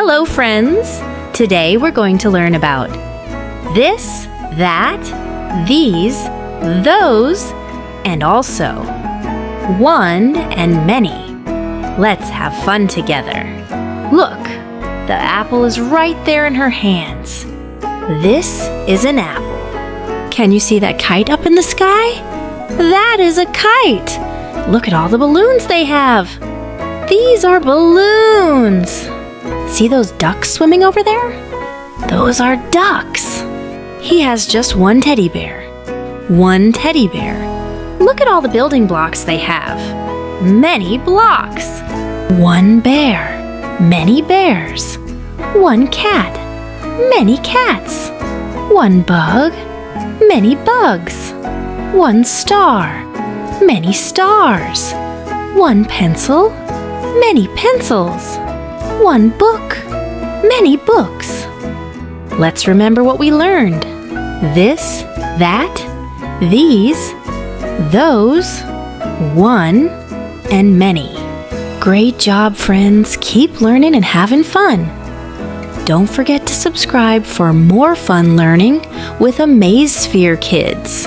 Hello, friends! Today we're going to learn about this, that, these, those, and also one and many. Let's have fun together. Look, the apple is right there in her hands. This is an apple. Can you see that kite up in the sky? That is a kite. Look at all the balloons they have. These are balloons. See those ducks swimming over there? Those are ducks. He has just one teddy bear. One teddy bear. Look at all the building blocks they have. Many blocks. One bear. Many bears. One cat. Many cats. One bug. Many bugs. One star. Many stars. One pencil. Many pencils. One book. Many books. Let's remember what we learned. This, that, these, those, one, and many. Great job, friends. Keep learning and having fun. Don't forget to subscribe for more fun learning with Amazesphere Kids.